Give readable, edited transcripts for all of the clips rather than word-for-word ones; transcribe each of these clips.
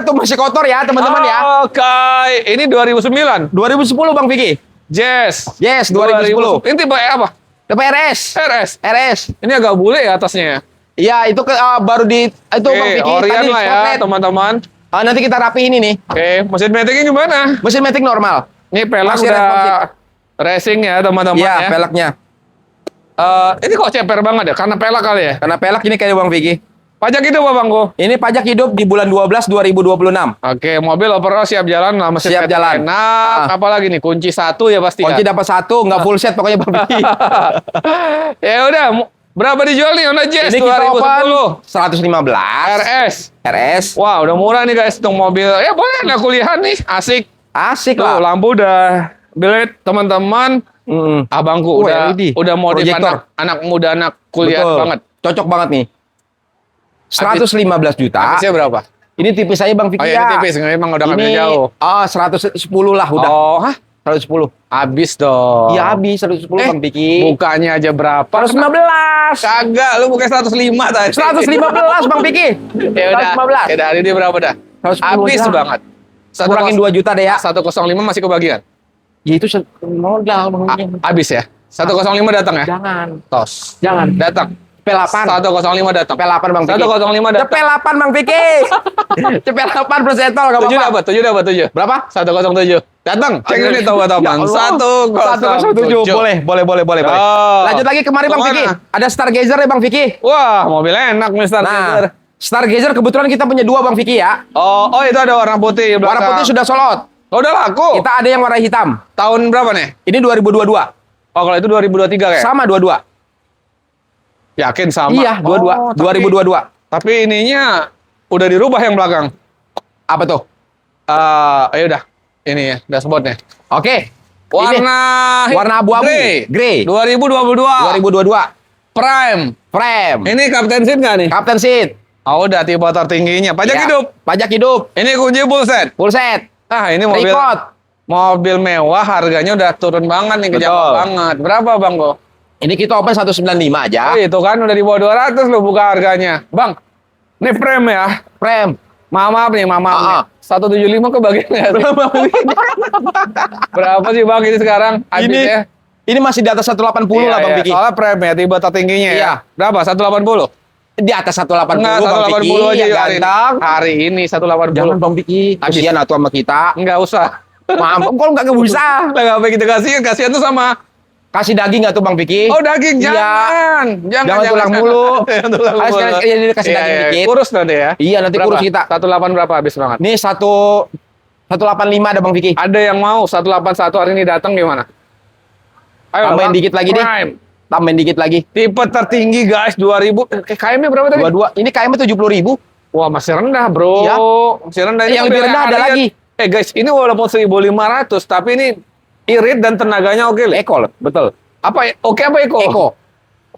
tuh masih kotor ya, teman-teman ya. Oke, ini 2009. 2010 Bang Vicky. Yes. Yes, 2010. Ini tipe apa? Tipe RS. RS. RS. Ini agak bule ya atasnya ya. Iya, itu baru di itu Bang Vicky. Orion Tadi lah ya, spotlight. teman-teman. Nanti kita rapihin ini. Oke, mesin metiknya gimana? Mesin matic normal. Ini pelek Masih udah responsif. racing ya, teman-teman Iya, ya. peleknya. Ini kok ceper banget ya? Karena pelek kali ya? Karena pelek ini kayak Bang Vicky. Pajak itu apa, Bang Ko? Ini pajak hidup di bulan 12 2026. Oke, mobil overall siap jalan lah, mesin Siap metik jalan. enak. Apalagi nih, kunci 1 ya pasti Kunci ya. dapat 1, nggak full set pokoknya Bang Vicky. Ya udah, berapa dijual nih Honda Jazz Ini kita open 2010? 115 RS. RS. Wah, udah murah nih guys untuk mobil. Ya boleh lah kuliahan nih, asik. Asik Tuh, lah. lampu udah bilet teman-teman. Abangku LED. udah modif Proyektor. anak muda, anak kuliah Betul. banget. Cocok banget nih. 115 juta. Habisnya berapa? Ini tipis saya Bang Vicky Oh ya. ya, tipis, memang udah ngambil Ini jauh. 110 lah udah. Oh, hah? 110. Habis dong. Iya habis 110 Bang Vicky. Bukannya aja berapa? 115. Kagak, lu bukan 105 tadi. 115 Bang Vicky. Ya udah. 115. Ya udah, hari ini berapa dah? 110 Habis aja. banget. Kurangin 2 juta deh ya. 105 masih kebagian. Ya itu modal Bang Vicky. Habis ya? 105 datang ya? Jangan. Tos. Jangan. Datang. P8. 105 datang. P8 Bang Vicky. 105 datang. P8 Bang Vicky. P8 plus etol enggak 7 apa-apa. dapat, 7 dapat, 7. Berapa? 107. Datang. Cek ini tahu Ya teman. Allah. 107. Boleh. Oh. Lanjut lagi kemari Bang Kemana? Vicky. Ada Stargazer ya Bang Vicky. Wah, mobil enak nih Stargazer. Nah, Stargazer kebetulan kita punya 2 Bang Vicky ya. Oh, itu ada warna putih belakang. Warna putih sudah sold out. Oh, udah laku. Kita ada yang warna hitam. Tahun berapa nih? Ini 2022. Oh, kalau itu 2023 kayak. Sama 22. Yakin sama? Iya, 22. Oh, 2022. Tapi ininya udah dirubah yang belakang. Apa tuh? Ya udah. Ini ya, dashboardnya. Oke. Warna abu-abu. Grey. 2022. 2022. Prime. Frame. Ini Captain Seat nggak nih? Captain seat. Oh, udah tipe tertingginya. Pajak Ya. hidup. Pajak hidup. Ini kunci full set. Full set. Ini mobil. Record. Mobil mewah, harganya udah turun banget nih, kejam Betul. banget. Berapa, Bang, kok? Ini kita open 195 aja. Itu kan udah di bawah 200 lo buka harganya. Bang, ini frame ya. Frame. Maaf nih. 175 kebagian ya. Berapa sih Bang ini sekarang? Habisnya? Ini masih di atas 180 lah Bang Vicky. Soalnya frame ya, tiba tertingginya Iya. ya. Berapa? 180? Di atas 180 Enggak, Bang Vicky. 180 aja Ya, hari ini. ganteng. Hari ini 180. Jangan Bang Vicky. Kasihan atuh sama kita. Enggak usah. Maaf, kok nggak bisa? Lah ngapain kita kasihan tuh sama. Kasih daging nggak tuh Bang Vicky? Oh, daging Iya. jangan. Jangan tulang mulu. Jangan tulang Harus mulu. kasih daging dikit. Kurus nanti ya. Iya, nanti Berapa? kurus kita. 185 berapa habis banget? Nih 185 ada Bang Vicky. Ada yang mau 181 hari ini datang gimana? Ayo, Tambahin Bang. dikit lagi deh. Prime. Tambahin dikit lagi. Tipe tertinggi guys 2000. KM-nya berapa tadi? 22. Ini KM 70.000. Wah, masih rendah, Bro. Iya. Masih rendah. Yang Ini lebih mobil rendah ada harian. lagi. Guys, ini walaupun 1.500 tapi ini irit dan tenaganya oke. Eko, betul. Apa oke apa Eko? Eko.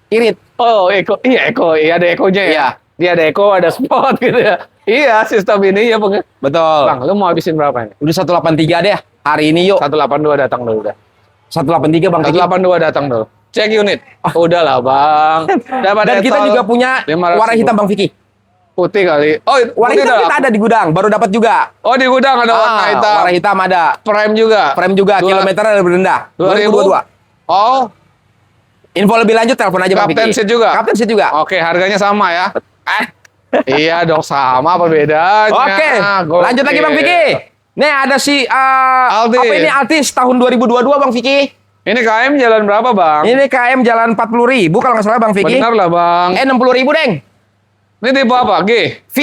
Irit. Oh, Eko. Iya, Eko. Iya, ada Ekonya ya. Iya. Dia ada Eko, ada Sport gitu ya. Iya, sistem ini ya, Bang. Betul. Bang, lu mau habisin berapa ini? Udah 183 deh. Hari ini yuk. 182 datang dulu udah. 183 Bang Vicky. 182 datang dulu. Cek unit. Udah lah, Bang. Dapat Dan kita etol juga punya 500 warna hitam Bang Vicky. putih kali. Oh, Warna putih hitam dah. kita ada di gudang, baru dapat juga. Oh, di gudang ada warna hitam. Warna hitam ada. Frame juga. Frame juga, kilometernya lebih rendah. 2022. Oh, Info lebih lanjut telepon aja Bang Vicky. Captain Seat juga? Captain Seat juga. oke, harganya sama ya. Iya dong, sama apa bedanya? Oke, Gokil. lanjut lagi Bang Vicky. Nih ada si Altis. apa ini Altis tahun 2022 Bang Vicky. Ini KM jalan berapa, Bang? Ini KM jalan 40.000 kalau nggak salah Bang Vicky. Benar lah, Bang. 60.000 Deng. Ini tipe apa? G? V.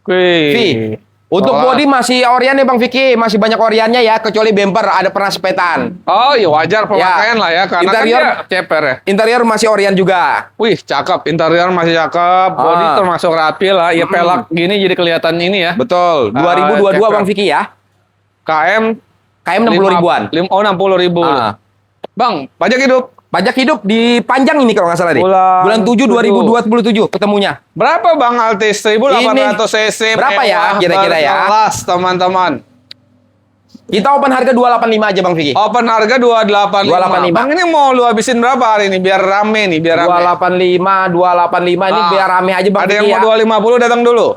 Wih. Untuk Wah. body masih Orion nih Bang Vicky, masih banyak Orionnya ya, kecuali bumper ada pernah sepetan. Oh, ya wajar pemakaian lah ya, karena Interior- kan dia ceper ya. Interior masih Orion juga. Wih, cakep. Interior masih cakep. Body Ah. termasuk rapi lah. Ya pelak gini jadi kelihatan ini ya. Betul. 2022 ceper. Bang Vicky ya. KM KM 60 ribuan. 60.000. Ah. Bang, pajak hidup. Pajak hidup dipanjang ini kalau nggak salah deh. Bulan 7 2027 ketemunya. Berapa Bang Altis? 1800 cc. Berapa ya mewah, kira-kira ya? berkelas, teman-teman. Kita open harga 285 aja Bang Vicky. Open harga 285. 285. Bang, ini mau lu habisin berapa hari ini biar rame nih, biar rame. 285 ini Ah. biar rame aja Bang Ada yang Vicky mau ya. 250 datang dulu.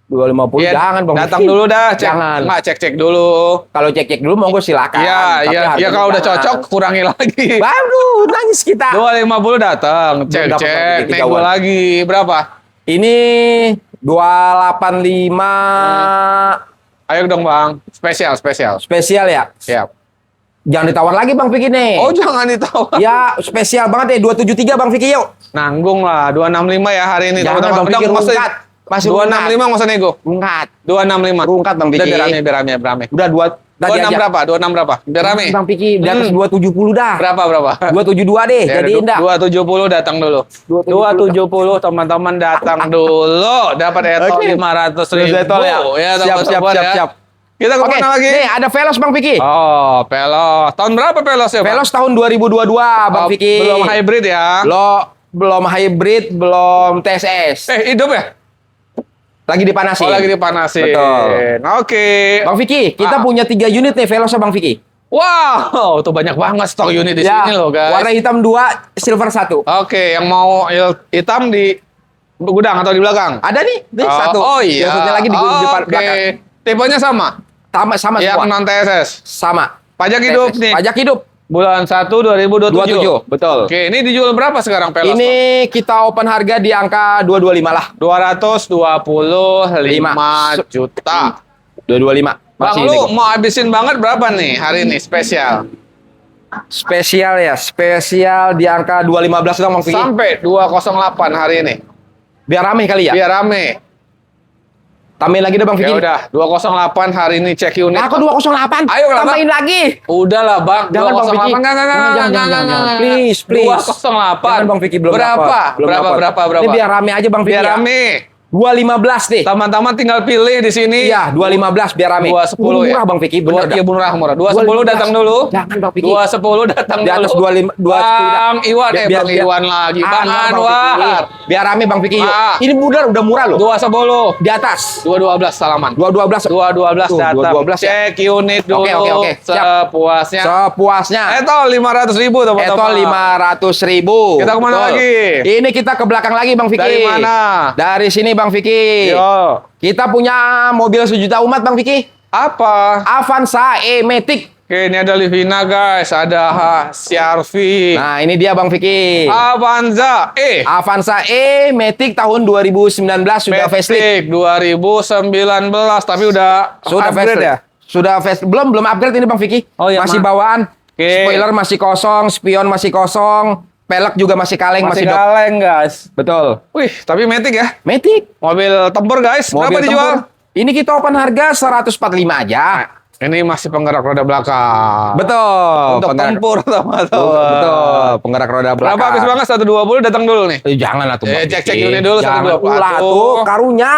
250 Iya, jangan Bang datang Vicky. dulu dah, cek. Jangan. Nggak, cek dulu. Kalau cek-cek dulu monggo silakan. Iya, Tapi iya, harganya iya kalau udah jangan. cocok kurangi lagi. Baru nangis kita. 250 datang, Belum dapat, Bang cek, Vicky, nego 3-an. lagi. Berapa? Ini 285 Ayo dong Bang, spesial, spesial. spesial ya. Siap. Jangan ditawar lagi Bang Vicky nih. Oh jangan ditawar. Ya, spesial banget ya 273 Bang Vicky yuk. Nanggung lah, 265 ya hari ini. Jangan, teman-teman. Bang Fikri, Udah, nggak usah- rungkat. Masih 265 nggak usah nego. Rungkat. 265. Rungkat Bang Vicky. Udah biar rame. Udah 26 berapa? 26 berapa? Biar rame. Bang Vicky di atas 270 dah. Berapa? 272 deh. Ya, Jadi indah. 270 datang dulu. 270 teman-teman datang dulu. Dapat etol Oke. 500.000. Etol ya. Siap, Siap. Kita Oke, kemana lagi? nih ada Veloz Bang Vicky. Oh, Veloz. Tahun berapa Veloz ya, Bang? Veloz tahun 2022 Bang Oh, Vicky. belum hybrid ya? Belum hybrid, belum TSS. Hidup ya? Lagi dipanasin. Oh, lagi dipanasin. Betul. Oke. Bang Vicky, kita punya 3 unit nih Veloz Bang Vicky. Wow, tuh banyak banget stok unit di sini loh, guys. Warna hitam 2, silver 1. Oke, yang mau hitam di gudang atau di belakang? Ada nih, satu. Oh iya. Yang satunya lagi di depan Oke. belakang. Tipenya sama? Sama Yang semua. non TSS. Sama. Pajak hidup nih. Pajak hidup. Bulan 1 2027. 27, betul. Oke, ini dijual berapa sekarang Veloz? Ini kita open harga di angka 225 lah. 225 juta. 225. Bang, Masih lu nego. mau habisin banget berapa nih hari ini spesial? Spesial ya, spesial di angka 215 dong Bang Vicky. Sampai 208 hari ini. Biar rame kali ya. Biar rame. Tambahin lagi deh Bang Ya Vicky. udah, 208 hari ini cek unit. Aku 208. Ayo, kenapa? tambahin lagi. Udahlah Bang, Jangan, Bang Vicky. 208. Jangan. Please. 208. Jangan Bang Vicky belum berapa? dapat. Belum dapat. Berapa? Ini biar rame aja Bang Vicky Biar ya. rame. 215 nih. Teman-teman tinggal pilih di sini. Iya, 215 biar rame. 210 ya. Murah Bang Vicky, bener Iya dah. murah. 210 datang dulu. Jangan Bang Vicky. 210 datang Di atas dulu. 25 210 dah. Bang Iwan Bang Iwan lagi. Bang Anwar. Biar rame Bang Vicky yuk. Ah. Ini udah murah loh. 210. Di atas. 212 salaman. 212. 212 Tuh, datang. 212 ya. Cek unit dulu. Oke, siap. Sepuasnya. Sepuasnya. Etol 500.000 teman-teman. Etol 500.000. Kita kemana lagi? Ini kita ke belakang lagi Bang Vicky. Dari mana? Dari sini Bang Vicky. Yo. Kita punya mobil sejuta umat Bang Vicky. Apa? Avanza E-Matic. Oke, ini ada Livina guys, ada CR-V. Nah, ini dia Bang Vicky. Avanza Avanza E-Matic tahun 2019 sudah facelift. 2019 tapi udah Sudah upgrade facelift ya? Sudah facelift. Belum upgrade ini Bang Vicky. Oh, iya, masih Ma. bawaan. Oke. Spoiler masih kosong, spion masih kosong, pelek juga masih kaleng, Masih masih dok. kaleng guys. Betul. Wih, tapi Matic ya. Matic. Mobil tempur guys. Berapa Mobil dijual? tempur. Ini kita open harga 145 aja. Ini masih penggerak roda belakang. Betul. Untuk tempur teman-teman. Betul. Penggerak roda belakang. Berapa habis banget? 120 datang dulu nih. Jangan lah tuh. Bang Cek Vicky. unit dulu Jangan 120. ulah tuh karunya.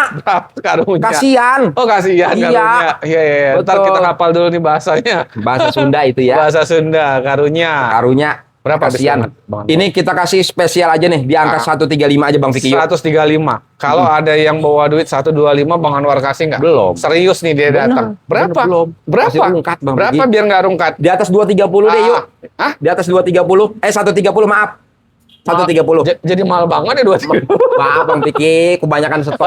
Karunya. Kasian. Oh kasihan Iya. karunya. Iya. Ntar Betul. kita hafal dulu nih bahasanya. Bahasa Sunda itu ya. Bahasa Sunda, karunya. Karunya. Berapa habis Kasian. banget, Bang? Ini kita kasih spesial aja nih di angka 135 aja Bang Vicky. 135. Kalau ada yang bawa duit 125, Bang Anwar kasih nggak? Belum. Serius nih dia Bener. datang. Berapa? Belum. Berapa? Masih rungkat, Bang Berapa Vicky. biar nggak rungkat? Di atas 230 deh yuk. Hah? Di atas 230. 130 maaf. 130. Jadi mahal banget ya 230. Maaf Bang Vicky, kebanyakan stok.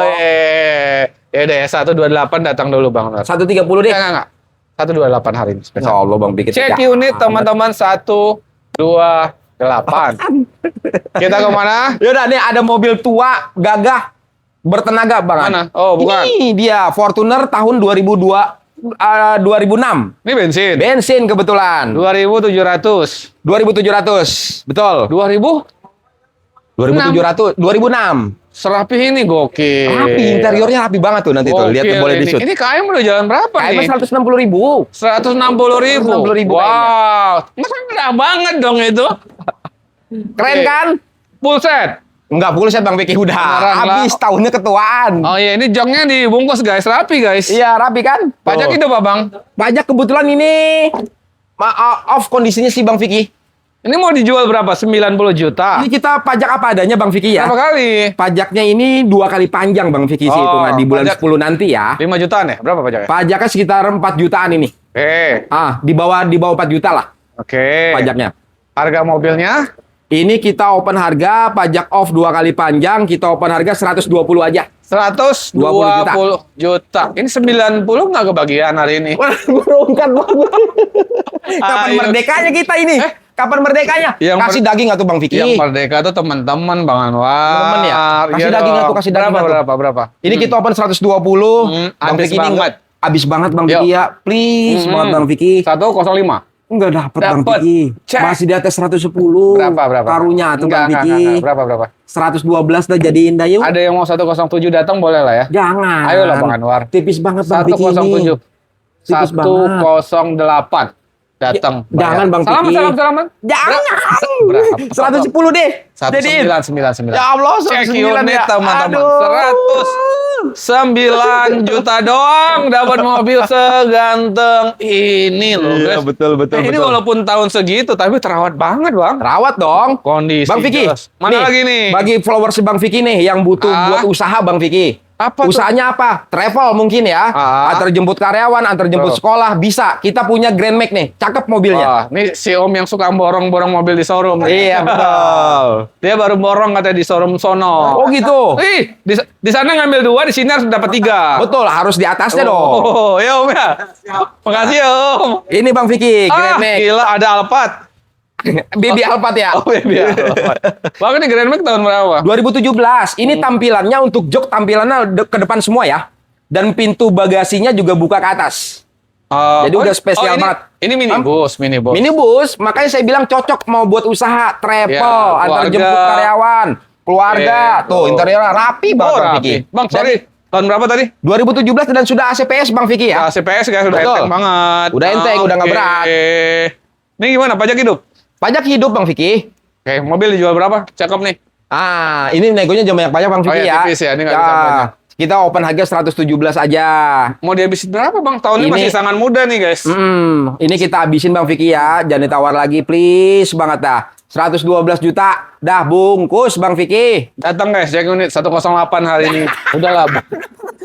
Ya udah ya 128 datang dulu Bang Anwar. 130 deh. Enggak. 128 hari ini. Insya Allah Bang Vicky. Cek unit teman-teman 128. Kita kemana? Yaudah nih ada mobil tua gagah bertenaga Bang. Mana? Oh, bukan. Ini dia Fortuner tahun 2006. Ini bensin. Bensin kebetulan. 2.700. 2.700. Betul. 2.000? 2.700. 2006. Serapih ini gokil. Rapi, interiornya rapi banget tuh nanti tuh. Lihat tuh, boleh ini. di-shoot. Ini KM udah jalan berapa Kayaknya nih? 160.000. 160.000. 160.000 Wow. Masa murah banget dong itu? Keren Oke. kan? Full set. Enggak full set Bang Vicky udah. Beneran lah. Habis tahunnya ketuaan. Oh iya, ini jongnya dibungkus guys, rapi guys. Iya, rapi kan? Pajak Tuh. itu Pak Bang. Pajak kebetulan ini off kondisinya sih Bang Vicky. Ini mau dijual berapa? 90 juta. Ini kita pajak apa adanya Bang Vicky ya. Berapa kali? Pajaknya ini 2 kali panjang Bang Vicky sih Oh, hitungan di bulan pajak- 10 nanti ya. 5 jutaan ya? Berapa pajaknya? Pajaknya sekitar 4 jutaan ini. Oke. Di bawah 4 juta lah Oke. pajaknya. Harga mobilnya? Ini kita open harga, pajak off 2 kali panjang, kita open harga 120 aja. 120 juta. Ini 90 nggak kebagian hari ini. Berungkat banget. Kapan Ayo. merdekanya kita ini? Kapan merdekanya? Yang Kasih daging nggak tuh Bang Vicky? Yang merdeka tuh teman-teman Bang Anwar. Temen ya? Kasih daging nggak tuh? Kasih daging nggak tuh? Berapa? Ini kita open 120. Bang Habis Vicky ini banget. habis banget Bang Yuk. Vicky ya. Please banget Bang Vicky. 105. Enggak dapet Bang Dapet. Vicky. Cek. Masih di atas 110. Berapa? Karunya tuh Bang Vicky. Berapa? 112 dah jadiin dah yuk. Ada yang mau 107 datang boleh lah ya. Jangan. Ayolah Bang Anwar. Tipis banget Bang Vicky ini. 107. Tipis banget. 108 datang. Jangan Bang Salaman, Vicky. salaman. Jangan. Berapa? 110 deh. Jadiin. 109. Ya Allah, Cek 109 unit ya. teman-teman. Aduh. 109 juta doang dapat mobil seganteng ini loh Iya, guys. betul. Ini walaupun tahun segitu tapi terawat banget Bang. Rawat dong. Kondisi Bang Vicky, jelas. Mana lagi nih? Bagi followers Bang Vicky nih yang butuh buat usaha Bang Vicky. Apa tuh? Usahanya apa? Travel mungkin ya. Antar jemput karyawan, antar jemput sekolah bisa. Kita punya Grand Max nih. Cakep mobilnya. Wah, ini si Om yang suka borong-borong mobil di showroom. Iya, betul. Dia baru borong katanya di showroom sono. Oh gitu. Ih, di sana ngambil 2, di sini harus dapat 3. Betul, harus di atasnya dong. Oh, ya Om ya. Makasih ya Om. Ini Bang Vicky, Grand Max. Gila ada Alphard. Baby Alphard ya. Oh iya. Bang ini Grand Max tahun berapa? 2017. Ini tampilannya untuk jok tampilannya ke depan semua ya. Dan pintu bagasinya juga buka ke atas. Jadi udah spesial banget. Ini minibus. Minibus, makanya saya bilang cocok mau buat usaha travel, Ya, antar keluarga. jemput karyawan, keluarga. Tuh. Tuh, interiornya rapi banget Bang Vicky. Bang, sorry. Tahun berapa tadi? 2017 dan sudah ACPS Bang Vicky ya. CPS guys udah Betul. enteng banget. Udah enteng, udah nggak berat. Ini gimana pajak hidup? Pajak hidup Bang Vicky. Oke, mobil dijual berapa? Cakep nih. Ini negonya jangan banyak pajak Bang Vicky iya, ya. tipis ya, ini nggak bisa banyak. Kita open harga 117 aja. Mau dihabisin berapa Bang? Tahun ini Ini- masih sangat muda nih guys. Ini kita habisin Bang Vicky ya. Jangan ditawar lagi please banget dah. 112 juta. Dah bungkus Bang Vicky. Datang guys, cek unit 108 hari ini. Udahlah.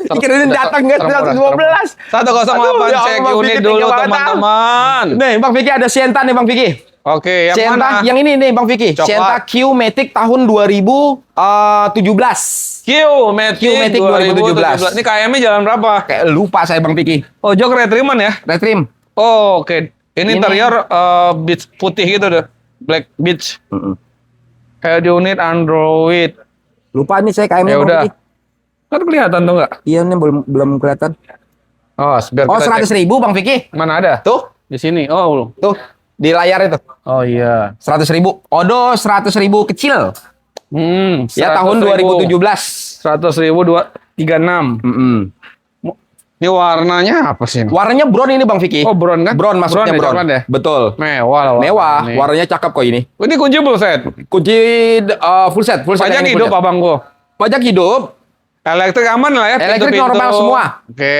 Dikirain datang guys 112. 108 Aduh, ya cek Allah, unit Vicky, dulu tega banget, teman-teman. Nih Bang Vicky ada Sienta nih Bang Vicky. Oke, yang Sienta mana? yang ini nih Bang Vicky. Coklat. Sienta Q-Matic tahun 2017. Q-Matic 2017. Ini KM-nya jalan berapa? Kayak lupa saya Bang Vicky. Oh, jok retriman ya? Red trim. Oh, oke. Ini Ini- interior beach putih gitu deh. Black beach. Kayak unit Android. Lupa nih saya KM-nya Ya Bang udah. Vicky. Kan kelihatan tuh nggak? Iya nih belum kelihatan. Oh, biar Oh kita 100.000 Bang Vicky. cek. Mana ada? Tuh, Di sini. Oh, tuh di layar itu. oh iya. 100.000. Odo 100.000 kecil. Ya tahun 2017. 100.000 236. Ini warnanya apa sih? Warnanya brown ini Bang Vicky. Oh, brown kan? Brown maksudnya Brown ya, brown. coklat ya? Betul. Mewah lah. Mewah, ini. warnanya cakep kok ini. Ini kunci full set. Kunci full set Pajak ini hidup full set. abangku. Pajak hidup. Elektrik aman lah ya. Elektrik pintu-pintu. normal semua. Oke.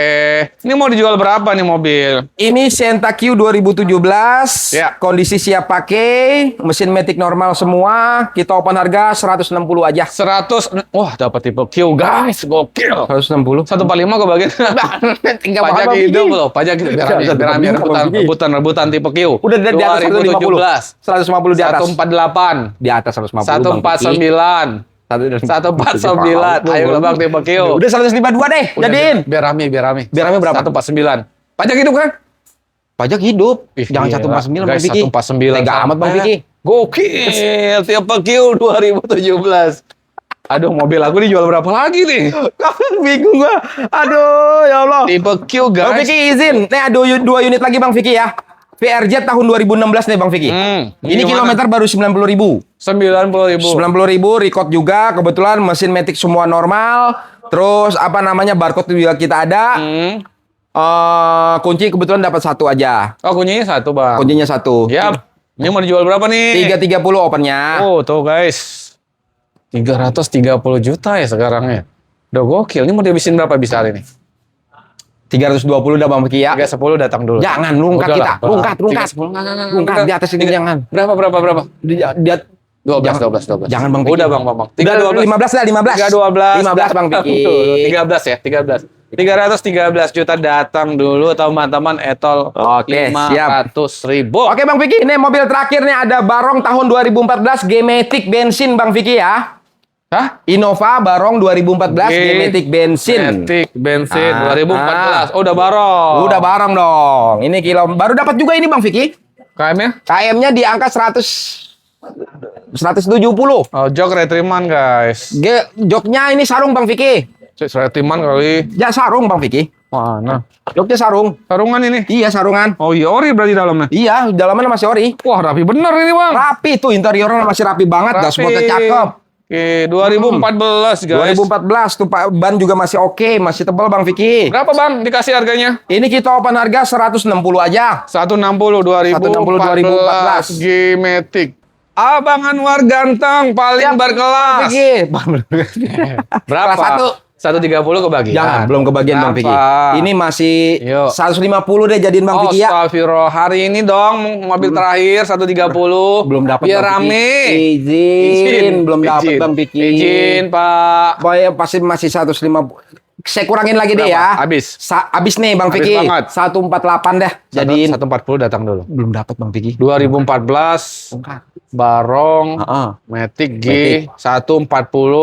Ini mau dijual berapa nih mobil? Ini Sienta Q 2017. Ya. Kondisi siap pakai, mesin matic normal semua. Kita open harga 160 aja. 100. Wah, dapat tipe Q guys. Gokil. 160. 145 kebagian. Tinggal Pajak Bang hidup Vicky. loh. Pajak hidup. Biar rame, Jangan biar rame. 145, Rebutan tipe Q. Udah di atas 150. 150 di atas. 148. Di atas 150. Bang Vicky. 149. 149. Ayo lah Bang tipe Q. Udah 152 deh. Udah, Jadiin. Biar rame. Biar rame berapa? 149. Pajak hidup kan? Pajak hidup. Ih, Jangan gila. 149 Bang Guys, Vicky. 149. Tega amat Bang Vicky. Gokil. Tipe Q 2017. Aduh, mobil aku dijual berapa lagi nih? Bingung gua. Aduh, ya Allah. Tipe Q Bang guys. Vicky izin. Nih ada 2 unit lagi Bang Vicky ya. VRZ tahun 2016 nih Bang Vicky. Ini Ini gimana? kilometer baru 90.000. 90.000. 90.000 record juga. Kebetulan mesin matic semua normal. Terus apa namanya barcode juga kita ada. Kunci kebetulan dapat 1 aja. Oh, kuncinya 1, Bang. Kuncinya 1. Yap. Ini mau dijual berapa nih? 330 opennya. Oh, tuh guys. 330 juta ya sekarang ya. Udah gokil. Ini mau dihabisin berapa bisa hari ini? 320 udah Bang Vicky ya. 310 datang dulu. Jangan rungkat Udah kita. lah. Rungkat. 310 enggak. Rungkat di atas ini jangan. Berapa? Dia 12. Jangan Bang Vicky. Udah Bang. Udah 15 dah 15. 312. 15 Bang Vicky. 13 ya, 13. 313 juta datang dulu teman-teman, etol Oke, 500.000. Oke Bang Vicky, ini mobil terakhir nih ada Barong tahun 2014 G-Matic bensin Bang Vicky ya. Hah? Innova Barong 2014 G-Matic bensin. Matic bensin Ah, 2014. Oh, udah Barong. Udah Barong dong. Ini kilo baru dapat juga ini Bang Vicky. KM-nya? KM-nya di angka 170. Oh, jok retriman guys. Joknya ini sarung Bang Vicky. Retriman kali. Ya sarung Bang Vicky. Mana? Joknya sarung. Sarungan ini. Iya sarungan. Oh iya, ori berarti dalamnya. Iya, dalamnya masih ori. Wah, rapi bener ini, Bang. Rapi tuh interiornya masih rapi banget, dashboardnya cakep. Oke, 2014 guys. 2014 tuh Pak, ban juga masih oke, masih tebal Bang Vicky. Berapa Bang dikasih harganya? Ini kita open harga 160 aja. 160 2014 G-Matic. Abang Anwar ganteng, paling Siap, berkelas. Vicky. Berapa? Kelas 130 kebagian. Jangan, belum kebagian Bang Vicky. Berapa? Ini masih Yuk. 150 deh jadiin Bang Vicky ya. Astagfirullah, hari ini dong mobil terakhir 130. Belum dapat Biar Bang Vicky. rame. Izin, belum dapat Bang Vicky. Izin, Pak. Pokoknya pasti masih 150. Saya kurangin lagi deh Berapa? ya. Habis. Habis nih Bang Habis Vicky. banget. 148 deh. Jadiin 140 datang dulu. belum dapat Bang Vicky. 2014 Barong Heeh. Matic G Matic. 140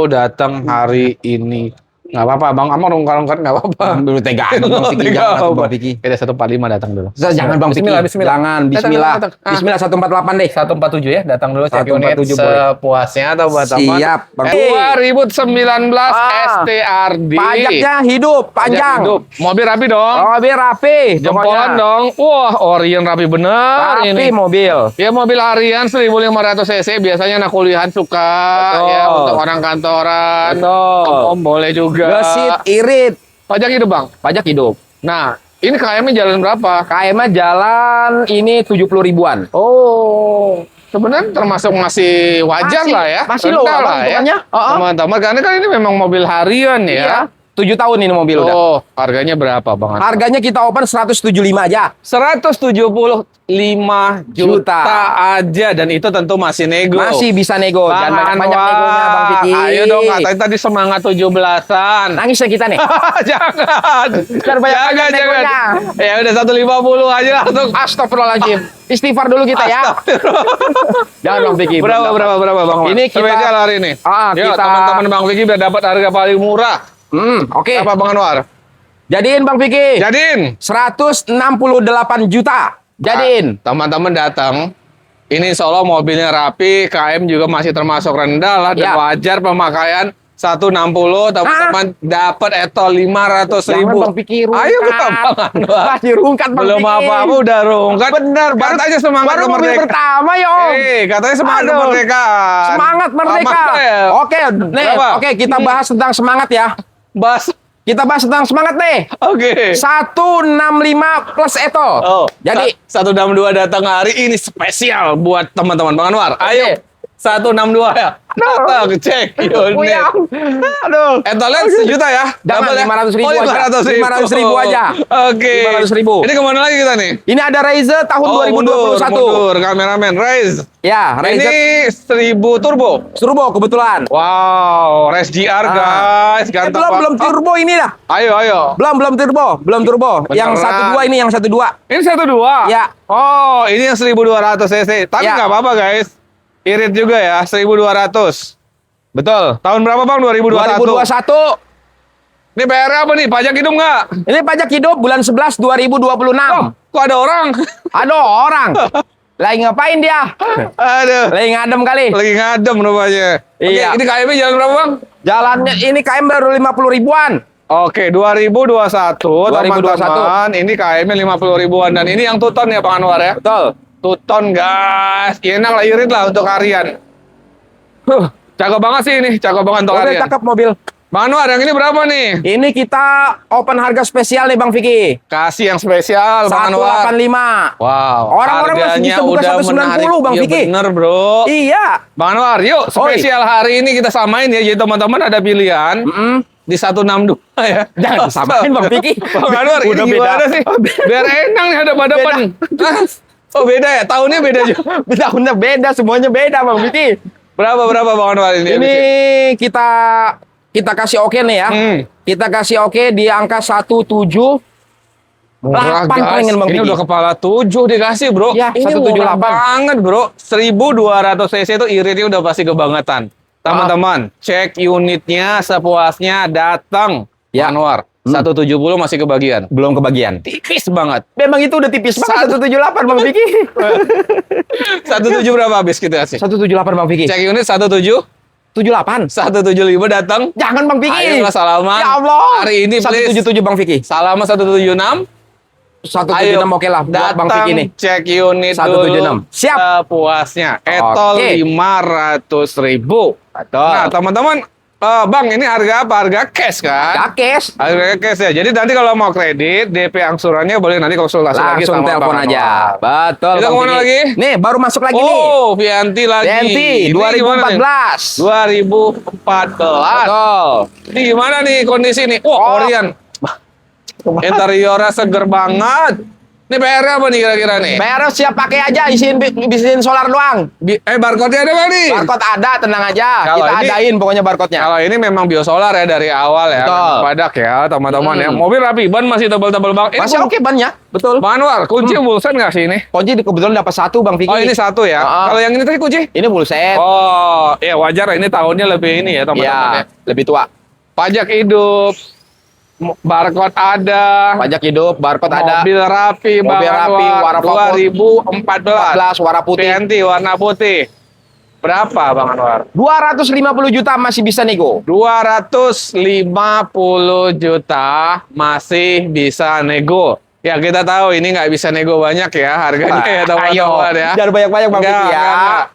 datang hari ini. Nggak apa-apa, Bang Amor ungkar-ungkar nggak apa-apa. Dulu tegaan Bang Vicky, Tega jangan apa. Bang Vicky. Kita 145 datang dulu. Jangan Bang Vicky. Bismillah, bismillah. Jangan, bismillah. Datang. Bismillah 148 deh. 147 ya, datang dulu check unit 147 boleh. sepuasnya atau buat teman. Siap, Bang. 2019 Ah. STRD. Pajaknya hidup, panjang. Hidup. Mobil rapi dong. Mobil rapi. Jempolan pokoknya. dong. Wah, Orion rapi bener Rapi ini. mobil. Ya mobil harian 1500 cc biasanya anak kuliahan suka. Betul. Ya untuk orang kantoran. Betul. Om boleh juga. Gesit, irit. Pajak hidup Bang. Pajak hidup. Nah, ini KM-nya jalan berapa? KM-nya jalan ini 70 ribuan. Oh, sebenarnya termasuk masih wajar Masih- lah ya. masih Rendah low, Abang, lah ya. hitungannya. Uh-uh. Teman-teman, karena kan ini memang mobil harian ya. Iya. 7 tahun ini mobil udah. Oh, harganya berapa Bang? Harganya kita open 175 aja. 175 juta aja, dan itu tentu masih nego. Masih bisa nego. Bang Jangan banyak Anwar, negonya Bang Vicky. ayo dong, katanya tadi semangat 17-an. Nangis ya kita nih. Jangan. Jangan banyak negonya. Ya udah 150 aja langsung. Astagfirullahaladzim. Istighfar dulu kita ya. Jangan Bang Vicky. Berapa Bang? Ini kita- spesial hari ini. Ah, Yuk, kita- teman-teman Bang Vicky biar dapat harga paling murah. Oke. Apa Bang Anwar? Jadiin Bang Vicky. Jadiin. 168 juta. Jadiin. Teman-teman datang. Ini insya Allah mobilnya rapi, KM juga masih termasuk rendah lah, dan Ya. wajar pemakaian 160, teman-teman dapat etol 500.000. Jangan Bang Vicky rungkat. Ayo Bang Anwar. Masih rungkat Bang Belum Vicky. apa-apa udah rungkat. Bener. Katanya semangat Baru mobil kemerdekaan. pertama ya Om. Katanya semangat Aduh. kemerdekaan. Semangat merdeka. Semangat ya. Oke, nih. Berapa? Oke, kita bahas tentang semangat ya. Bas. Kita bahas tentang semangat nih. Oke. 165 plus etol. Oh, Jadi 162 datang hari ini spesial buat teman-teman Bang Anwar. Ayo, 162 ya. Datang cek unit. Puyang. Aduh. Etolnya sejuta ya? Jangan, Double ya? 500.000 Oh, aja. 500.000 aja. Oke. 500.000. Ini kemana lagi kita nih? Ini ada Razer tahun 2021. Mundur, kameramen. Raise. Ya, Ini Razer 1000 turbo. turbo kebetulan. Wow, Race GR guys. Ganteng belum banget. turbo ini dah. Ayo. Belum turbo. Yang Beneran. 12 ini yang 12. Ini 12? Ya. Oh, ini yang 1200 cc. Tapi Ya. nggak apa-apa guys. Irit juga ya, 1200. Betul. Tahun berapa Bang? 2021. 2021. Ini bayar apa nih? Pajak hidup nggak? Ini pajak hidup bulan 11 2026. Kok ada orang? Aduh, orang. Lagi ngapain dia? Aduh. Lagi ngadem kali. Lagi ngadem rupanya. Iya. Oke, ini KM jalan berapa Bang? Jalannya ini KM baru 50 ribuan. Oke, 2021 teman-teman. 2021. Ini KM-nya 50 ribuan. Dan ini yang tuton ya Bang Anwar ya? Betul. Tuton guys. Enak lah, irit lah untuk harian. Cakep banget sih ini. Cakep banget untuk Mobil harian. cakep mobil. Bang Anwar, yang ini berapa nih? Ini kita open harga spesial nih Bang Vicky. Kasih yang spesial Bang Anwar. 185. Wow. Orang-orang masih harganya bisa buka udah 190 menarik. Bang Iya, Vicky. bener bro. Iya. Bang Anwar, yuk spesial hari ini kita samain ya. Jadi teman-teman ada pilihan di 162 ya. Jangan disamain Bang Vicky. Bang Anwar, ini Udah gimana beda. sih? Biar enak nih hadap-hadapan. Hah? Oh beda ya? Tahunnya beda juga. Tahunnya beda, semuanya beda Bang Vicky. Berapa Bang Anwar ini? Ini kita kita kasih oke nih ya. Kita kasih oke di angka 17 Murah, 8 guys. palingan Bang Ini Vicky. udah kepala 7 dikasih, bro. Ya, ini 178. murah banget, bro. 1200 cc itu iritnya udah pasti kebangetan. Teman-teman, cek unitnya sepuasnya, datang. Ya. Anwar, 170 masih kebagian. Belum kebagian. Tipis banget. Memang itu udah tipis banget 178 Bang Vicky. 17 berapa habis kita kasih? 178 Bang Vicky. Cek unit 17 78. 175 datang. Jangan Bang Vicky. Ayolah salaman. Ya Allah. Hari ini please. 177 Bang Vicky. Salaman 176. 176 oke lah buat Bang Vicky nih. Cek unit 176. dulu. Siap. Sepuasnya. Etol Oke. 500.000. Betul. Nah, teman-teman, Bang, ini harga apa? Harga cash kan? Kakes. Harga cash ya. Jadi nanti kalau mau kredit, DP angsurannya boleh nanti konsultasi lagi Langsung sama telepon Bang aja. Anwar. Betul. Kita Bang kemana Vicky. lagi? Nih, baru masuk lagi nih. Oh, Vianti lagi. Vianti Ini gimana nih? 2014. 2014. Betul. Ini gimana nih kondisi nih? Wah, Orion. Interiornya seger banget. Ini PR apa nih kira-kira nih? PR siap pakai aja, isiin solar doang. Barcode-nya ada nggak nih? Barcode ada, tenang aja. Kalau Kita ini- adain pokoknya barcode-nya. Kalau ini memang biosolar ya dari awal ya. Betul. Padak ya teman-teman ya. Mobil rapi, ban masih tebal-tebal banget. Masih oke bannya. Betul. Bang Anwar, kunci bullset nggak sih ini? Kunci kebetulan dapat satu Bang Vicky. Oh, ini satu ya. Kalau yang ini tadi kunci? Ini full set. Oh, ya wajar ini tahunnya lebih ini ya teman-teman ya. Iya, lebih tua. Pajak hidup, barcode ada, Pajak hidup, barcode ada. mobil rapi, Bang Mobil rapi, Anwar, warna 2014. 14 warna putih. Vianti warna putih. Berapa Bang Anwar? 250 juta masih bisa nego. 250 juta masih bisa nego. Ya kita tahu ini nggak bisa nego banyak ya harganya ya teman-teman ya. Jangan banyak-banyak Bang Vicky ya.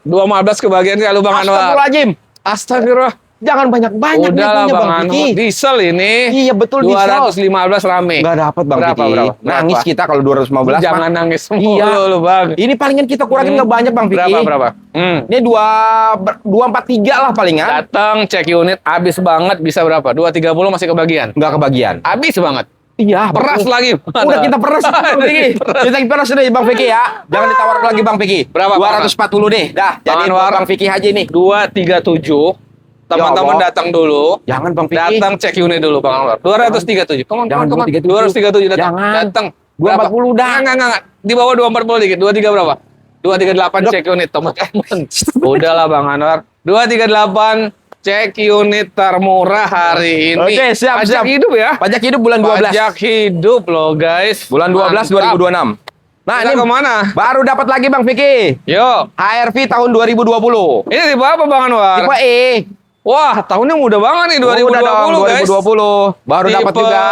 215 kebagian kalau Bang Anwar. Astagfirullahaladzim. Astagfirullah. Jangan banyak-banyak Udahlah negonya, Bang Anwar. Vicky. Diesel ini. Iya betul diesel. 215 rame. Nggak dapat Bang Berapa, Vicky. berapa? Nangis kita kalau 215. Jangan Bang. nangis Iya. mulu lu Bang. Ini palingan kita kurangin nggak banyak Bang Vicky. Berapa? Ini 243 lah palingan. Datang cek unit habis banget bisa berapa? 230 masih kebagian. Nggak kebagian. Habis banget. Iya, Peras betul. lagi. Udah kita peras Bang Vicky. Kita peras deh Bang Vicky ya. Jangan ditawar lagi Bang Vicky. Berapa, 240 deh. Dah, jadi Anwar. Bang Vicky aja nih. 237. Teman-teman Allah. datang dulu. Jangan Bang Vicky. Datang cek unit dulu Bang Anwar. 237. Come on, Jangan come on. 237. 237 datang. Jangan. Datang. 240 dah. Enggak. Di bawah 240 dikit. 23 berapa? 238 cek unit teman-teman. Udahlah Bang Anwar. 238 cek unit termurah hari ini. Oke, siap, Pajak siap. hidup ya. Pajak hidup bulan 12. Pajak hidup loh guys. Bulan 12 Mantap. 2026. Nah, Kita ini kemana? baru dapat lagi Bang Vicky. Yuk. HRV tahun 2020. Ini tipe apa Bang Anwar? Tipe E. Wah, tahunnya muda banget nih 2020 Udah dong, guys. 2020. Baru dapat Tipe juga.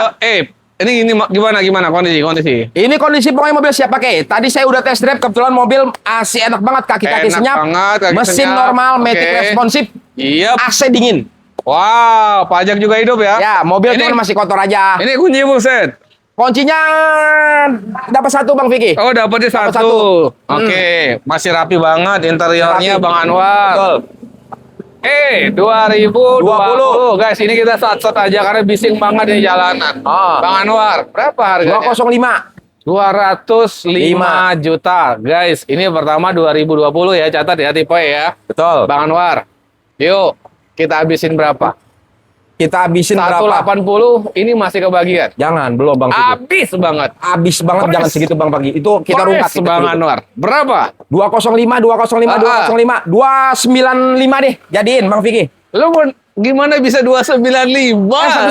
Ini gimana kondisi? Ini kondisi pokoknya mobil siap pakai. Tadi saya udah test drive, kebetulan mobil AC enak banget, kaki-kaki Enak senyap, banget, kaki mesin senyap. normal, Oke. matic responsif, Iya. AC dingin. Wow, pajak juga hidup ya? Ya, mobil Ini- cuman masih kotor aja. Ini kunci bullset. Kuncinya dapat satu Bang Vicky. Oh, dapetnya Dapat satu. satu. Oke, masih rapi banget interiornya Rapi. Bang Anwar. Betul. 2020. Guys, ini kita sat-sat aja karena bising banget di jalanan. Bang Anwar, berapa harganya? 205. 205 juta. Guys, ini pertama 2020 ya, catat ya tipe ya. Betul. Bang Anwar, yuk kita habisin berapa? Kita habisin berapa? 180 ini masih kebagian. Jangan, belum Bang Vicky. Habis banget. Habis banget, Pres. jangan segitu Bang Pagi. Itu kita rungkat. Pres, Bang Anwar. Berapa? 205, 205, 205, 295 deh. Jadiin Bang Vicky. Lu gimana bisa 295?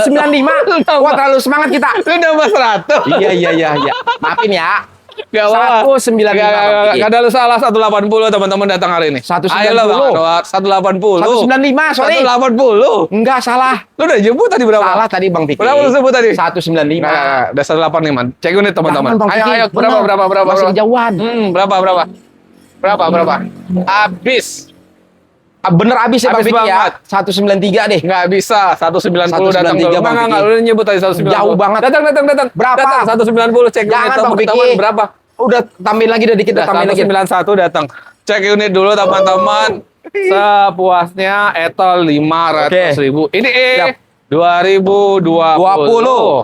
195. Wah, terlalu semangat kita. Lu nambah 100. Iya. Maafin ya. Gak apa-apa. 195 Gak Bang Vicky. ada lu salah 180 teman-teman datang hari ini. 190. Ayolah Bang Anwar, 180. 195, sorry. 180. Enggak, salah. Lu udah jemput tadi berapa? Salah tadi Bang Vicky. Berapa lu sebut tadi? 195. Nah, udah 185. Cek unit teman-teman. Jangan, Bang Ayo, Vicky. berapa? Masih kejauhan. Berapa? Habis. Bener abis ya Bang Habis Vicky ya. banget. 193 deh. Nggak bisa. 190 datang 193 dulu. Bang Enggak. Vicky. Lu nyebut tadi 190. Jauh banget. Datang. Berapa? Datang 190 cek unit Jangan, Bang teman-teman. Vicky. Berapa? Udah tambahin lagi, udah dikit, Udah tambahin lagi. 191 datang. Cek unit dulu teman-teman. Sepuasnya Etol 500.000. Ini Siap. 2020.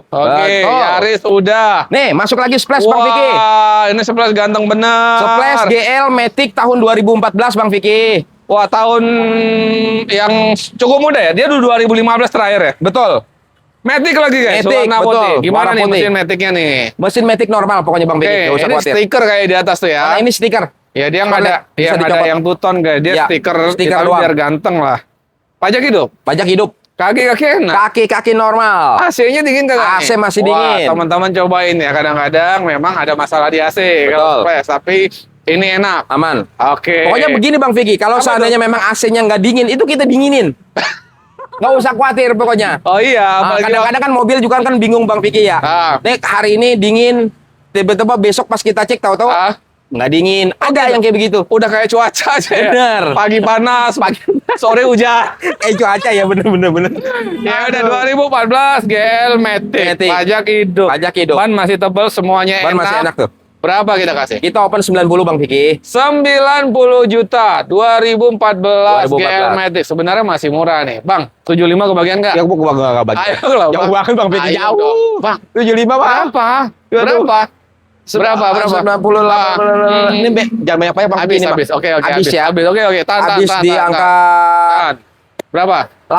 Oke, Betul. Yaris udah. Nih, masuk lagi splash Bang Vicky. Wah, ini 11 ganteng bener. Splash GL Matic tahun 2014 Bang Vicky. Wah, tahun yang cukup muda ya. Dia dulu 2015 terakhir ya. Betul. Matic lagi guys. Matic, warna betul. putih. Gimana Warna nih putih. mesin Maticnya nih? Mesin Matic normal pokoknya Bang Oke, Vicky, nggak usah ini khawatir. stiker kayak di atas tuh ya. Nah, ini stiker. Ya dia nggak Soalnya ada, bisa yang ada dicopot. yang tuton guys. Dia Ya, stiker stiker tapi doang. biar ganteng lah. Pajak hidup. Pajak hidup. Kaki-kaki enak. Kaki-kaki normal. AC-nya dingin kagak? AC nih? masih Wah, dingin. teman-teman cobain ya. Kadang-kadang memang ada masalah di AC kalau Betul. flash, tapi ini enak. Aman. Oke. Pokoknya begini Bang Vicky, kalau Apa seandainya memang AC-nya nggak dingin, itu kita dinginin. Nggak usah khawatir pokoknya. Oh iya, Ah, apalagi kadang-kadang kan mobil juga kan bingung Bang Vicky ya. Ah. Nih hari ini dingin, tiba-tiba besok pas kita cek tahu-tahu Ah. nggak dingin. Ada yang kayak begitu. udah kayak cuaca aja ya. Bener. Pagi panas, sore hujan. Cuaca ya bener. Ya udah 2014 GL Matic. Matic. Pajak hidup. Pajak hidup. Ban masih tebal, semuanya Ban masih enak tuh. Berapa kita kasih? Kita open 90 Bang Vicky. 90 juta 2014 GL 2014. Matic. Sebenarnya masih murah nih. Bang, 75 kebagian nggak? Ya gua nggak bagi. Ayo lah, Jauh Bang. banget Bang Vicky, Ayo jauh. dong, Bang. 75 Bang. Berapa? Berapa? Berapa? 90 Ini jangan banyak-banyak Bang Habis, Vicky, Bang. habis. Oke, Habis ya. Habis. Oke. Tahan. Habis di angka Tahan. Berapa? 84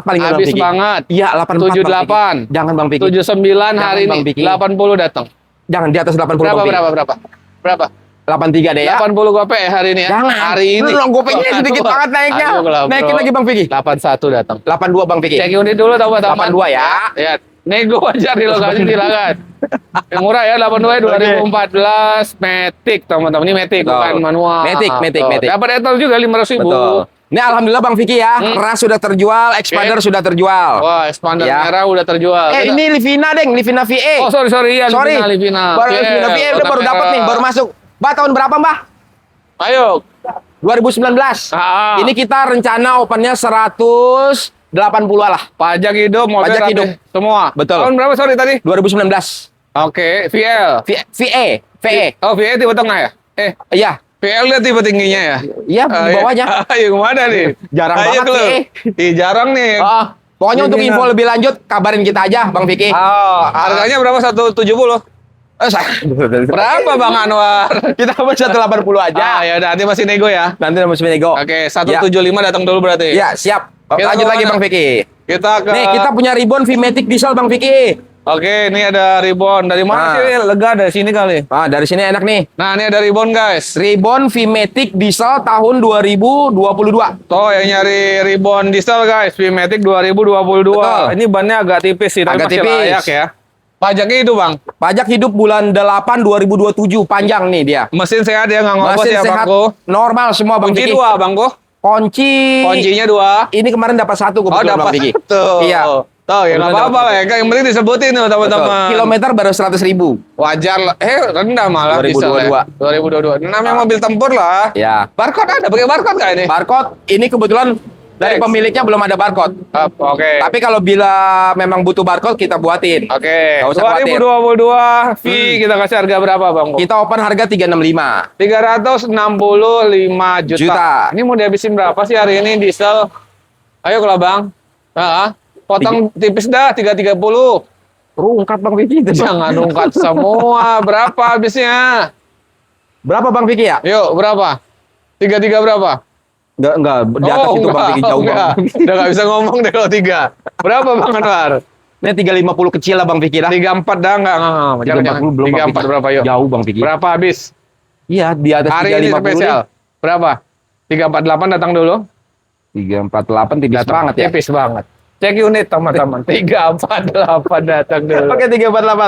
paling nggak, Bang Habis Vicky. banget. Iya, 84. 78. Bang Vicky. Jangan Bang Vicky. 79 hari Jangan, Bang ini. Vicky. 80 datang. Jangan di atas 80 Berapa? Bang Vicky. Berapa? 83 deh ya. 80 gope hari ini ya. Jangan. Hari ini. Lu gopengnya sedikit banget naiknya. Ayo lah, bro. Naikin lagi Bang Vicky. 81 datang. 82 Bang Vicky. Cek unit dulu tahu 82 ya. Ya, nego aja di lokasi silakan. Yang murah ya 82 2014 Matic teman-teman. Ini Matic Betul. bukan manual. Matic. Tuh, dapat etol juga 500.000. Betul. Ini alhamdulillah Bang Vicky ya, ras sudah terjual, expander sudah terjual. Wah, expander Ya. merah udah terjual. Ini Livina deng, Livina VE. Oh, sorry ya, Sorry. Livina. Baru Oke, Livina VE udah warna baru dapat merah. nih, baru masuk. Mbak tahun berapa Mbak? Ayo. 2019. Ah. Ini kita rencana opennya 180 lah. Pajak hidup, mobil Pajak rapi hidup. semua. Betul. Tahun berapa sorry tadi? 2019. Oke, VL. VE. Oh, VL tipe tengah ya? Iya. VL lihat tipe tingginya ya? Iya, di bawahnya. Ayo kemana nih? Jarang Ayo, banget, Klo. VE. Ih, jarang nih. Pokoknya untuk Ini info benar. lebih lanjut kabarin kita aja Bang Vicky. Harganya berapa? 170? Berapa Bang Anwar? Kita open 180 aja. Ya udah, nanti masih nego ya. Nanti masih nego. Oke, 175 datang dulu berarti. Ya, siap. Kita Lanjut ke lagi mana? Bang Vicky. Kita ke Nih, kita punya ribbon V-Matic diesel Bang Vicky. Oke, ini ada ribbon. Dari mana Nah. sih? Lega dari sini kali. Dari sini enak nih. Nah, ini ada ribbon, guys. Ribbon V-Matic diesel tahun 2022. Tuh yang nyari ribbon diesel guys, VMatic 2022. Betul. Ini bannya agak tipis sih, tapi Agak masih tipis. layak ya. Pajaknya itu bang, Pajak hidup bulan 8 2027 panjang nih dia. mesin sehat ya, nggak ngopos Mesin ya sehat, bangku. normal semua Bang Kunci Vicky. 2 bangku, kuncinya 2. Ini kemarin dapat 1 Oh kebetulan Bang dapat Vicky. tuh. Iya. Tahu ya nggak Kebetulan apa-apa dapat lah ya. Yang penting disebutin tuh Betul. teman-teman. Kilometer baru 100.000. Wajar lah. Rendah malah 2022. diesel ya. 2022. Namanya mobil tempur lah. Ya. Barcode ada, pakai barcode nggak ini? Barcode ini kebetulan dari Thanks. pemiliknya belum ada barcode. Oke. Tapi kalau bila memang butuh barcode kita buatin. Oke. Nggak usah khawatir. 2022 V kita kasih harga berapa bang? Kita open harga 365. 365 juta. Juta. Ini mau dihabisin berapa sih hari ini diesel? Ayo kalau bang. Potong tipis dah 330. Rungkat Bang Vicky itu. Jangan ungkat semua. Berapa habisnya? Berapa Bang Vicky ya? Yuk berapa? 33 berapa? Enggak, di atas itu Bang Vicky jauh enggak. banget. Udah nggak bisa ngomong deh kalau 3. Berapa Bang Anwar? Ini 350 kecil lah Bang Vicky lah. 34 dah enggak. Jangan 340 belum Bang 34 Vicky. berapa yuk? Jauh Bang Vicky. Berapa habis? Iya, di atas Hari ini 350. spesial. Berapa? 348 datang dulu. 348 tipis banget ya. Tipis banget. Cek unit teman-teman. 348 datang dulu. Oke, 348.